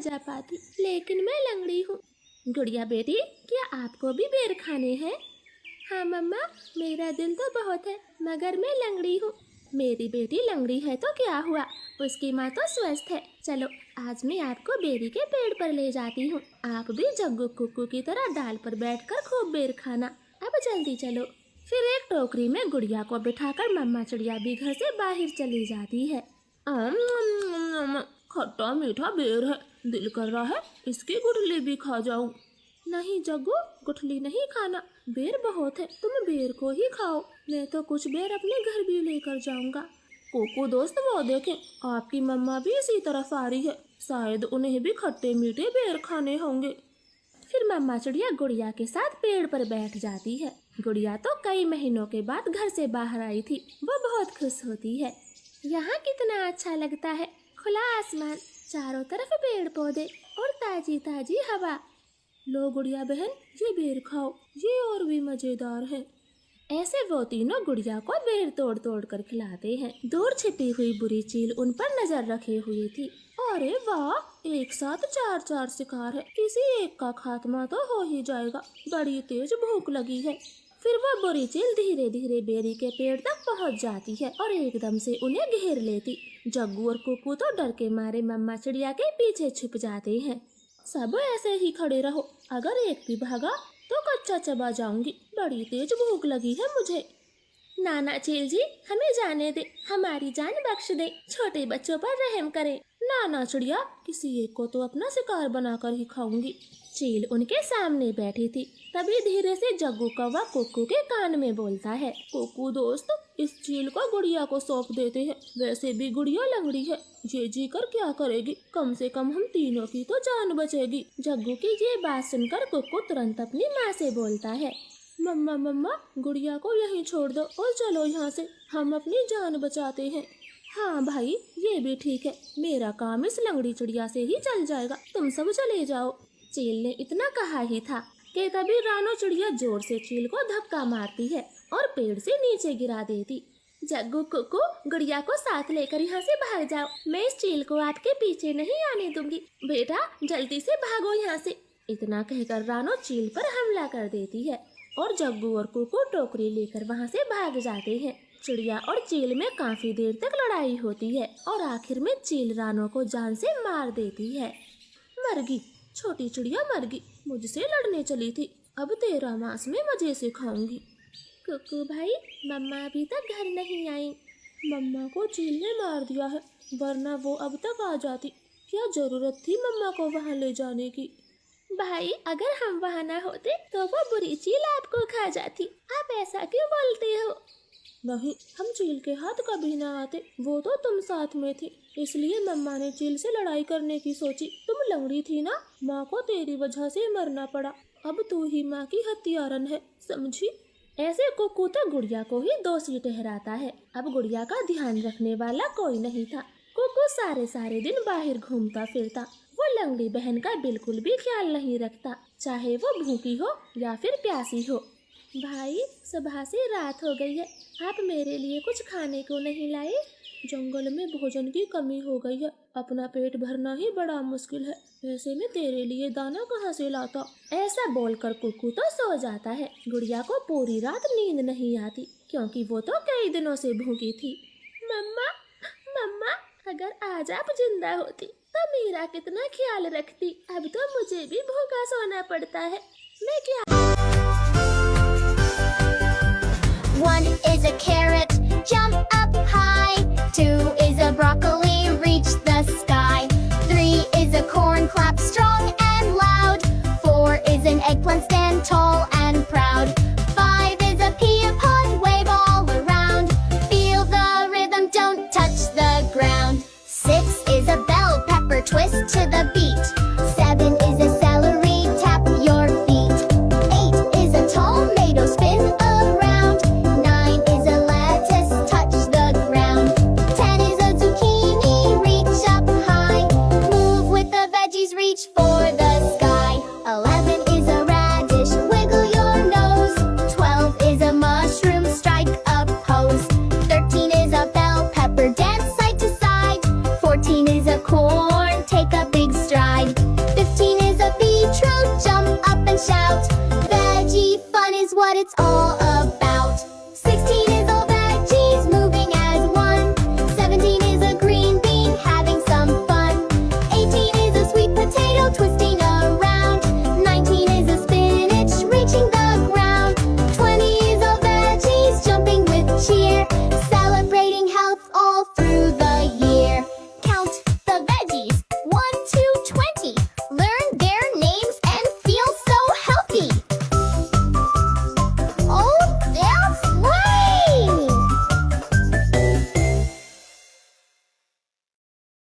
जा पाती, लेकिन मैं लंगड़ी हूँ। गुड़िया बेटी, क्या आपको भी बेर खाने हैं? हाँ मम्मा, मेरा दिल तो बहुत है, मगर मैं लंगड़ी हूँ। मेरी बेटी लंगड़ी है तो क्या हुआ, उसकी माँ तो स्वस्थ है। चलो आज मैं आपको बेरी के पेड़ पर ले जाती हूँ। आप भी जग्गू कुक्कू की तरह डाल पर बैठकर खूब बेर खाना। अब जल्दी चलो। फिर एक टोकरी में गुड़िया को बिठाकर मम्मा चिड़िया भी घर से बाहर चली जाती है। खट्टा मीठा बेर है, दिल कर रहा है इसकी गुठली भी खा जाऊं। नहीं जग्गू, गुठली नहीं खाना, बेर बहुत है, तुम बेर को ही खाओ। मैं तो कुछ बेर अपने घर भी लेकर जाऊंगा। कोको दोस्त, वो देखें, आपकी मम्मा भी इसी तरफ आ रही है, शायद उन्हें भी खट्टे मीठे बेर खाने होंगे। फिर मम्मा चिड़िया गुड़िया के साथ पेड़ पर बैठ जाती है। गुड़िया तो कई महीनों के बाद घर से बाहर आई थी, वो बहुत खुश होती है। यहाँ कितना अच्छा लगता है, खुला आसमान, चारों तरफ पेड़ पौधे और ताजी ताजी हवा। लो गुड़िया बहन, ये बेर खाओ, ये और भी मजेदार है। ऐसे वो तीनों गुड़िया को बेर तोड़ तोड़ कर खिलाते हैं। दूर छिपी हुई बुरी चील उन पर नजर रखे हुए थी। अरे वाह, एक साथ चार चार शिकार है, किसी एक का खात्मा तो हो ही जाएगा, बड़ी तेज भूख लगी है। फिर वो बुरी चील धीरे धीरे बेरी के पेड़ तक पहुंच जाती है और एकदम से उन्हें घेर लेती। जग्गू और कुक्कू तो डर के मारे मम्मा चिड़िया के पीछे छिप जाते हैं। सब ऐसे ही खड़े रहो, अगर एक भी भागा तो कच्चा चबा जाऊंगी, बड़ी तेज भूख लगी है मुझे। नाना चील जी, हमें जाने दे, हमारी जान बख्श दे, छोटे बच्चों पर रहम करें। नाना चिड़िया, किसी एक को तो अपना शिकार बनाकर ही खाऊंगी। चील उनके सामने बैठी थी। तभी धीरे से जग्गू कौवा कुक्कू के कान में बोलता है, कुक्कू दोस्त, इस चील को गुड़िया को सौंप देते हैं, वैसे भी गुड़िया लंगड़ी है, ये जी कर क्या करेगी, कम से कम हम तीनों की तो जान बचेगी। जग्गू की ये बात सुनकर कुक्कू तुरंत अपनी माँ से बोलता है, मम्मा मम्मा, गुड़िया को यहीं छोड़ दो और चलो यहाँ से, हम अपनी जान बचाते हैं। हाँ भाई, ये भी ठीक है, मेरा काम इस लंगड़ी चिड़िया से ही चल जाएगा, तुम सब चले जाओ। चील ने इतना कहा ही था कि तभी रानो चिड़िया जोर से चील को धक्का मारती है और पेड़ से नीचे गिरा देती। जग्गू कुक्कू, गुड़िया को साथ लेकर यहाँ से भाग जाओ, मैं इस चील को आपके पीछे नहीं आने दूंगी, बेटा जल्दी से भागो यहाँ से। इतना कहकर रानो चील पर हमला कर देती है और जग्गू और कुक्कू टोकरी लेकर वहाँ से भाग जाते हैं। चिड़िया और चील में काफी देर तक लड़ाई होती है और आखिर में चील रानो को जान से मार देती है। मरगी, छोटी चिड़िया मरगी, मुझसे लड़ने चली थी, अब तेरा मांस में मजे से खाऊंगी। कुक्कू भाई, मम्मा अभी तक घर नहीं आई। मम्मा को चील ने मार दिया है, वरना वो अब तक आ जाती, क्या जरूरत थी मम्मा को वहाँ ले जाने की। भाई, अगर हम वहाँ ना होते तो वो बुरी चील आपको खा जाती, आप ऐसा क्यों बोलते हो? नहीं, हम चील के हाथ कभी ना आते, वो तो तुम साथ में थी, इसलिए मम्मा ने चील से लड़ाई करने की सोची। तुम लंगड़ी थी ना, माँ को तेरी वजह से मरना पड़ा, अब तू ही माँ की हत्यारन है, समझी? ऐसे कुक्कू तो गुड़िया को ही दोषी ठहराता है। अब गुड़िया का ध्यान रखने वाला कोई नहीं था। कुक्कू सारे दिन बाहर घूमता फिरता, वो लंगड़ी बहन का बिल्कुल भी ख्याल नहीं रखता, चाहे वो भूखी हो या फिर प्यासी हो। भाई, सुबह से रात हो गई है, आप मेरे लिए कुछ खाने को नहीं लाए? जंगल में भोजन की कमी हो गई है, अपना पेट भरना ही बड़ा मुश्किल है, ऐसे में तेरे लिए दाना कहाँ से लाता? ऐसा बोलकर कुक्कू तो सो जाता है। गुड़िया को पूरी रात नींद नहीं आती, क्योंकि वो तो कई दिनों से भूखी थी। मम्मा मम्मा, अगर आज आप जिंदा होती तो मेरा कितना ख्याल रखती, अब तो मुझे भी भूखा सोना पड़ता है, मैं क्या। One is a carrot, jump up high. 2 is a broccoli, reach the sky. 3 is a corn, clap strong and loud. 4 is an eggplant, stand tall and proud. 5 is a pea pod, wave all around. Feel the rhythm, don't touch the ground. 6 is a bell pepper, twist to the beat. 7 is a celery, tap your feet. 8 is a tomato, spin around. 9 is a lettuce, touch the ground. 10 is a zucchini, reach up high. Move with the veggies, reach for the sky. 11 is a radish, wiggle your nose. 12 is a mushroom, strike a pose. 13 is a bell pepper, dance side to side. 14 is a corn, take a big It's all